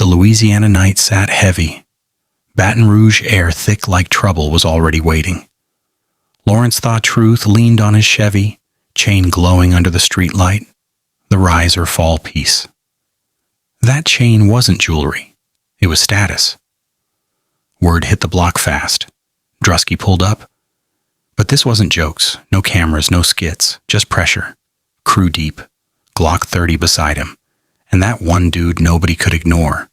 Louisiana night sat heavy. Baton Rouge air thick like trouble was already waiting. Lawrence Thaw Truth leaned on his Chevy, chain glowing under the streetlight, the rise or fall piece. That chain wasn't jewelry. It was status. Word hit the block fast. Drusky pulled up. But this wasn't jokes. No cameras, no skits, just pressure. Crew deep. Glock 30 beside him. And that one dude nobody could ignore.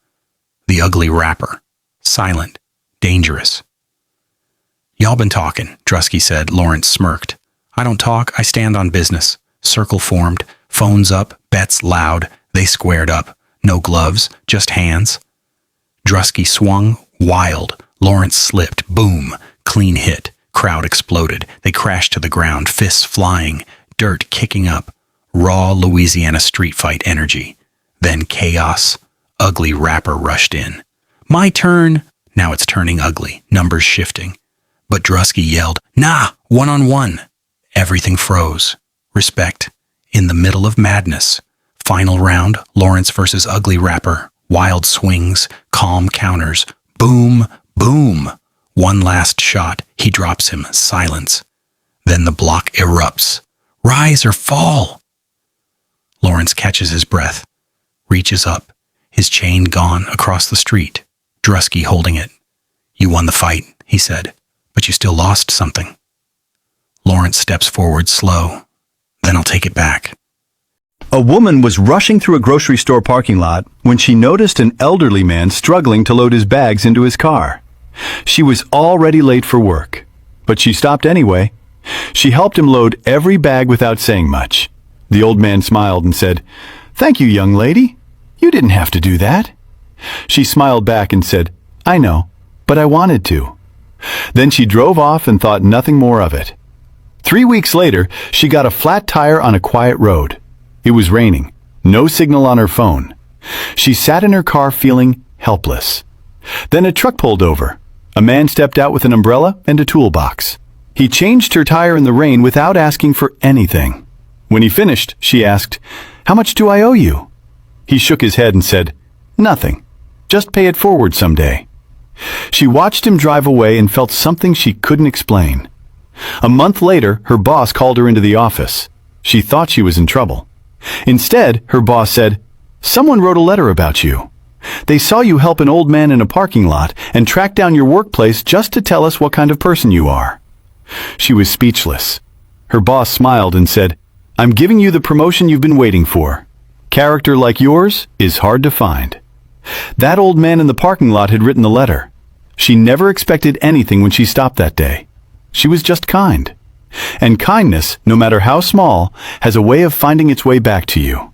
The ugly rapper. Silent. Dangerous. "Y'all been talking," Drusky said. Lawrence smirked. "I don't talk, I stand on business." Circle formed. Phones up. Bets loud. They squared up. No gloves, just hands. Drusky swung. Wild. Lawrence slipped. Boom. Clean hit. Crowd exploded. They crashed to the ground, fists flying, dirt kicking up. Raw Louisiana street fight energy. Then chaos. Ugly rapper rushed in. "My turn!" Now it's turning ugly, numbers shifting. But Drusky yelled, "Nah, one-on-one." Everything froze. Respect. In the middle of madness. Final round, Lawrence versus ugly rapper. Wild swings, calm counters. Boom, boom. One last shot. He drops him. Silence. Then the block erupts. Rise or fall. Lawrence catches his breath. Reaches up. His chain gone across the street. Drusky holding it. "You won the fight," he said, "but you still lost something." Lawrence steps forward slow. "Then I'll take it back." A woman was rushing through a grocery store parking lot when she noticed an elderly man struggling to load his bags into his car. She was already late for work, but she stopped anyway. She helped him load every bag without saying much. The old man smiled and said, "Thank you, young lady. You didn't have to do that." She smiled back and said, "I know, but I wanted to." Then she drove off and thought nothing more of it. 3 weeks later, she got a flat tire on a quiet road. It was raining, no signal on her phone. She sat in her car feeling helpless. Then a truck pulled over. A man stepped out with an umbrella and a toolbox. He changed her tire in the rain without asking for anything. When he finished, she asked, "How much do I owe you?" He shook his head and said, "Nothing. Just pay it forward someday." She watched him drive away and felt something she couldn't explain. A month later, her boss called her into the office. She thought she was in trouble. Instead, her boss said, "Someone wrote a letter about you. They saw you help an old man in a parking lot and tracked down your workplace just to tell us what kind of person you are." She was speechless. Her boss smiled and said, "I'm giving you the promotion you've been waiting for. Character like yours is hard to find." That old man in the parking lot had written the letter. She never expected anything when she stopped that day. She was just kind. And kindness, no matter how small, has a way of finding its way back to you.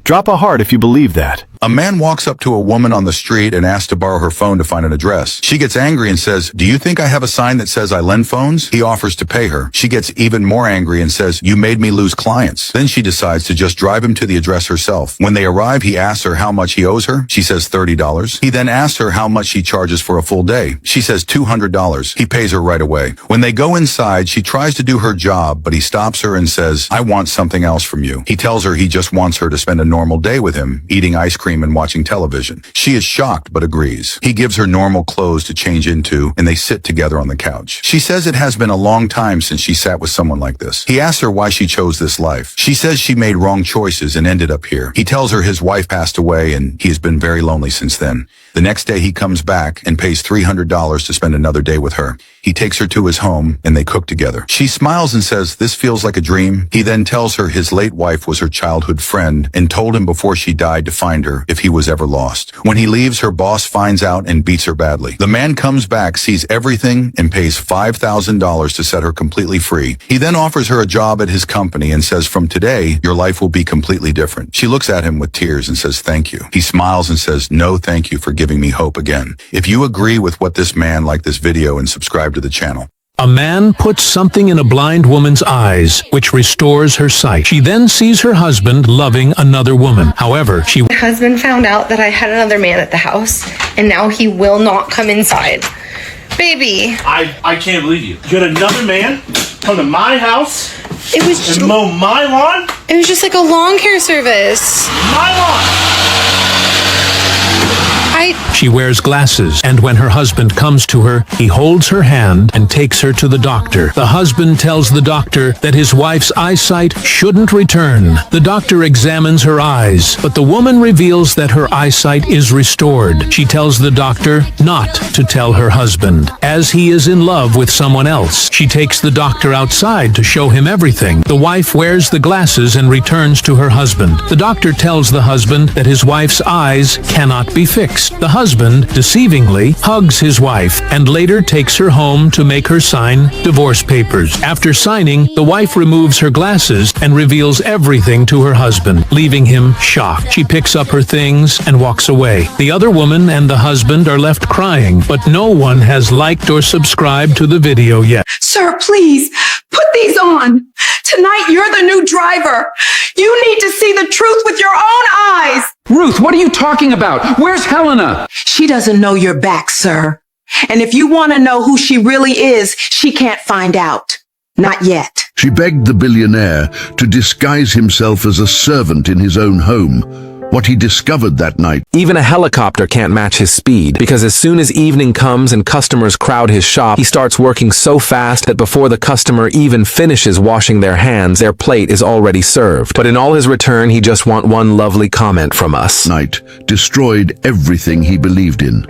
Drop a heart if you believe that. A man walks up to a woman on the street and asks to borrow her phone to find an address. She gets angry and says, "Do you think I have a sign that says I lend phones?" He offers to pay her. She gets even more angry and says, "You made me lose clients." Then she decides to just drive him to the address herself. When they arrive, he asks her how much he owes her. She says $30. He then asks her how much she charges for a full day. She says $200. He pays her right away. When they go inside, she tries to do her job, but he stops her and says, "I want something else from you." He tells her he just wants her to spend a normal day with him, eating ice cream and watching television. She is shocked but agrees. He gives her normal clothes to change into, and they sit together on the couch. She says it has been a long time since she sat with someone like this. He asks her why she chose this life. She says she made wrong choices and ended up here. He tells her his wife passed away and he has been very lonely since then. The next day he comes back and pays $300 to spend another day with her. He takes her to his home and they cook together. She smiles and says, "This feels like a dream." He then tells her his late wife was her childhood friend and told him before she died to find her if he was ever lost. When he leaves, her boss finds out and beats her badly. The man comes back, sees everything, and pays $5,000 to set her completely free. He then offers her a job at his company and says, "From today, your life will be completely different." She looks at him with tears and says, "Thank you." He smiles and says, "No, thank you for giving me hope again." If you agree with what this man, like this video and subscribe to the channel. A man puts something in a blind woman's eyes, which restores her sight. She then sees her husband loving another woman. However, My husband found out that I had another man at the house, and now he will not come inside. Baby. I can't believe you. You had another man come to my house It was just, and mow my lawn? it was just like a lawn care service. My lawn! She wears glasses, and when her husband comes to her, he holds her hand and takes her to the doctor. The husband tells the doctor that his wife's eyesight shouldn't return. The doctor examines her eyes, but the woman reveals that her eyesight is restored. She tells the doctor not to tell her husband, as he is in love with someone else. She takes the doctor outside to show him everything. The wife wears the glasses and returns to her husband. The doctor tells the husband that his wife's eyes cannot be fixed. The husband, deceivingly, hugs his wife and later takes her home to make her sign divorce papers. After signing, the wife removes her glasses and reveals everything to her husband, leaving him shocked. She picks up her things and walks away. The other woman and the husband are left crying, but no one has liked or subscribed to the video yet. Sir, please, put these on. Tonight, you're the new driver. You need to see the truth with your own eyes. Ruth, what are you talking about? Where's Helena? She doesn't know you're back, sir. And if you want to know who she really is, she can't find out. Not yet. She begged the billionaire to disguise himself as a servant in his own home. What he discovered that night. Even a helicopter can't match his speed, because as soon as evening comes and customers crowd his shop, he starts working so fast that before the customer even finishes washing their hands, their plate is already served. But in all his return, he just wants one lovely comment from us. Night destroyed everything he believed in.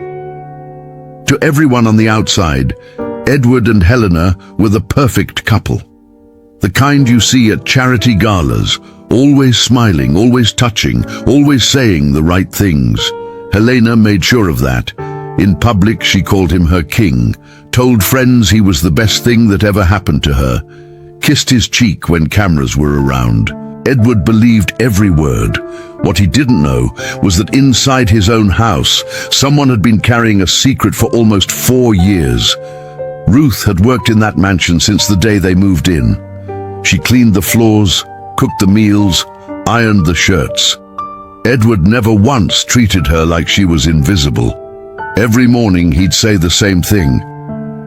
To everyone on the outside, Edward and Helena were the perfect couple. The kind you see at charity galas, always smiling, always touching, always saying the right things. Helena made sure of that. In public, she called him her king, told friends he was the best thing that ever happened to her, kissed his cheek when cameras were around. Edward believed every word. What he didn't know was that inside his own house, someone had been carrying a secret for almost 4 years. Ruth had worked in that mansion since the day they moved in. She cleaned the floors, cooked the meals, ironed the shirts. Edward never once treated her like she was invisible. Every morning he'd say the same thing.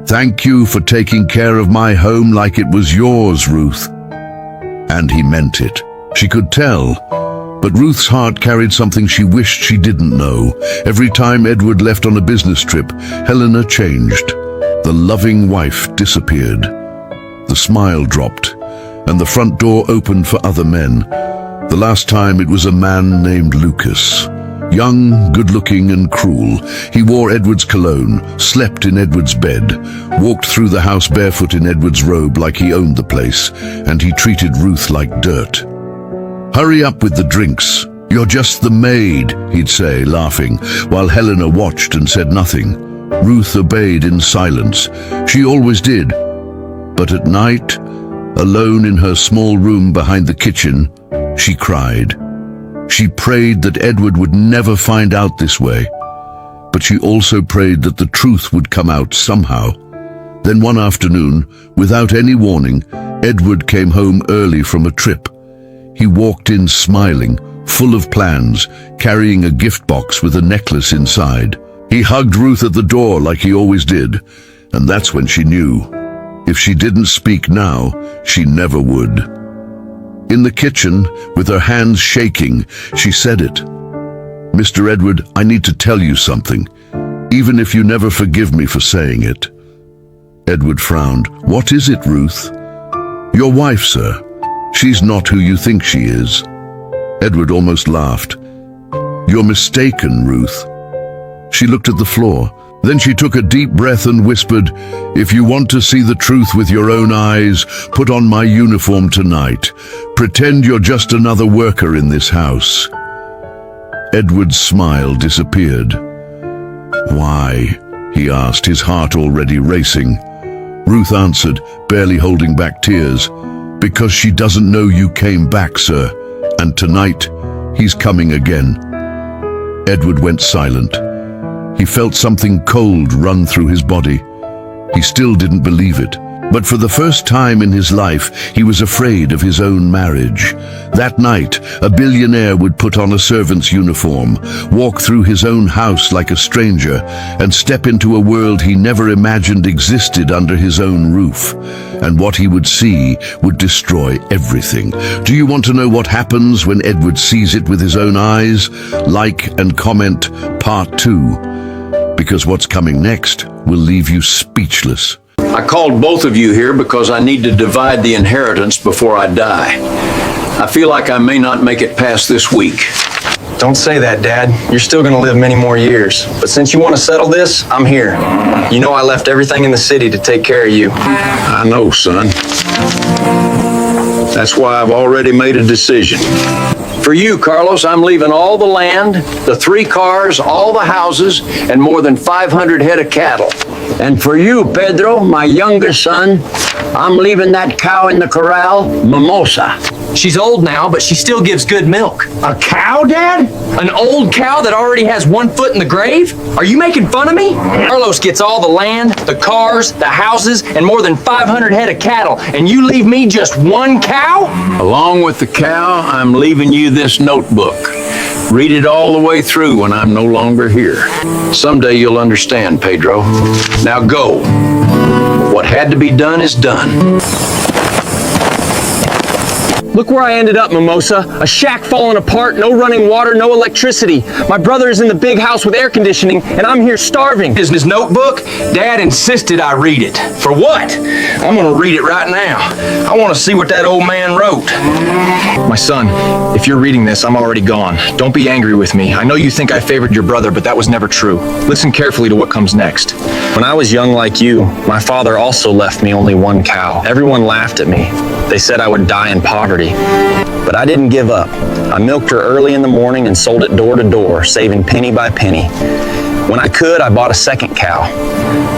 "Thank you for taking care of my home like it was yours, Ruth." And he meant it. She could tell. But Ruth's heart carried something she wished she didn't know. Every time Edward left on a business trip, Helena changed. The loving wife disappeared. The smile dropped, and the front door opened for other men. The last time it was a man named Lucas. Young, good-looking and cruel, he wore Edward's cologne, slept in Edward's bed, walked through the house barefoot in Edward's robe like he owned the place, and he treated Ruth like dirt. "Hurry up with the drinks. You're just the maid," he'd say, laughing, while Helena watched and said nothing. Ruth obeyed in silence. She always did. But at night, alone in her small room behind the kitchen, she cried. She prayed that Edward would never find out this way, but she also prayed that the truth would come out somehow. Then one afternoon, without any warning, Edward came home early from a trip. He walked in smiling, full of plans, carrying a gift box with a necklace inside. He hugged Ruth at the door like he always did, and that's when she knew. If she didn't speak now, she never would. In the kitchen, with her hands shaking, she said it. "Mr. Edward, I need to tell you something, even if you never forgive me for saying it." Edward frowned. "What is it, Ruth?" "Your wife, sir. She's not who you think she is." Edward almost laughed. "You're mistaken, Ruth." She looked at the floor. Then she took a deep breath and whispered, "If you want to see the truth with your own eyes, put on my uniform tonight. Pretend you're just another worker in this house." Edward's smile disappeared. "Why?" he asked, his heart already racing. Ruth answered, barely holding back tears, "Because she doesn't know you came back, sir. And tonight, he's coming again." Edward went silent. He felt something cold run through his body. He still didn't believe it. But for the first time in his life, he was afraid of his own marriage. That night, a billionaire would put on a servant's uniform, walk through his own house like a stranger, and step into a world he never imagined existed under his own roof. And what he would see would destroy everything. Do you want to know what happens when Edward sees it with his own eyes? Like and comment Part 2. because what's coming next will leave you speechless. I called both of you here because I need to divide the inheritance before I die. I feel like I may not make it past this week. Don't say that, Dad. You're still gonna live many more years. But since you want to settle this, I'm here. You know I left everything in the city to take care of you. I know, son. That's why I've already made a decision. For you, Carlos, I'm leaving all the land, the 3 cars, all the houses, and more than 500 head of cattle. And for you, Pedro, my youngest son, I'm leaving that cow in the corral, Mimosa. She's old now, but she still gives good milk. A cow, Dad? An old cow that already has 1 foot in the grave? Are you making fun of me? Carlos gets all the land, the cars, the houses, and more than 500 head of cattle, and you leave me just 1 cow? Along with the cow, I'm leaving you this notebook. Read it all the way through when I'm no longer here. Someday you'll understand, Pedro. Now go. What had to be done is done. Look where I ended up, Mimosa. A shack falling apart, no running water, no electricity. My brother is in the big house with air conditioning, and I'm here starving. Is his notebook? Dad insisted I read it. For what? I'm gonna read it right now. I want to see what that old man wrote. My son, if you're reading this, I'm already gone. Don't be angry with me. I know you think I favored your brother, but that was never true. Listen carefully to what comes next. When I was young like you, my father also left me only 1 cow. Everyone laughed at me. They said I would die in poverty. But I didn't give up. I milked her early in the morning and sold it door to door, saving penny by penny. When I could, I bought a 2nd cow.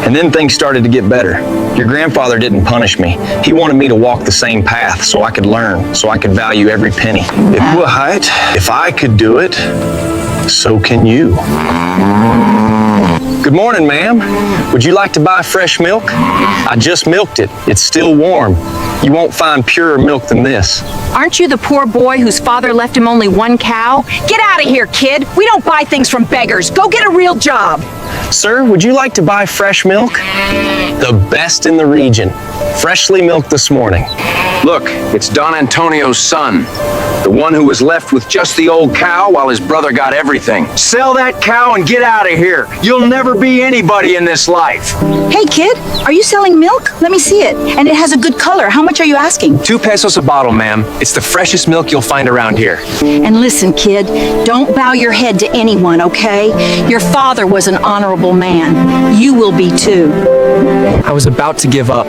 And then things started to get better. Your grandfather didn't punish me. He wanted me to walk the same path so I could learn, so I could value every penny. If I could do it, so can you. Good morning, ma'am. Would you like to buy fresh milk? I just milked it. It's still warm. You won't find purer milk than this. Aren't you the poor boy whose father left him only 1 cow? Get out of here, kid. We don't buy things from beggars. Go get a real job. Sir, would you like to buy fresh milk? The best in the region. Freshly milked this morning. Look, it's Don Antonio's son. The one who was left with just the old cow while his brother got everything. Sell that cow and get out of here. You'll never be anybody in this life. Hey, kid, are you selling milk? Let me see it. And it has a good color. How much are you asking? 2 pesos a bottle, ma'am. It's the freshest milk you'll find around here. And listen, kid, don't bow your head to anyone, okay? Your father was an honorable man. You will be too. I was about to give up.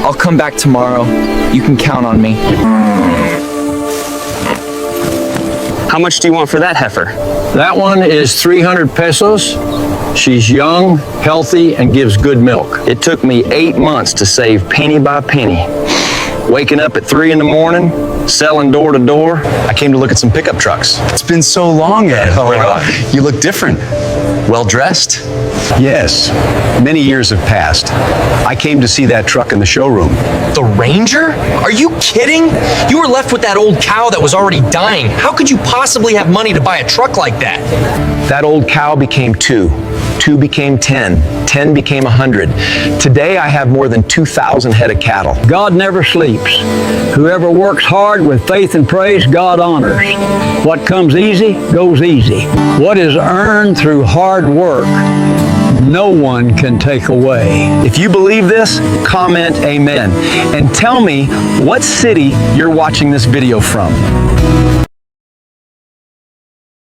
I'll come back tomorrow. You can count on me. How much do you want for that heifer? That one is 300 pesos. She's young, healthy, and gives good milk. It took me 8 months to save penny by penny. Waking up at 3 in the morning, selling door to door. I came to look at some pickup trucks. It's been so long, Ed. You look different. Well dressed? Yes. Many years have passed. I came to see that truck in the showroom. The Ranger? Are you kidding? You were left with that old cow that was already dying. How could you possibly have money to buy a truck like that? That old cow became 2. 2 became 10. 10 became 100. Today I have more than 2,000 head of cattle. God never sleeps. Whoever works hard with faith and praise, God honors. What comes easy, goes easy. What is earned through hard work, no one can take away. If you believe this, comment amen. And tell me what city you're watching this video from.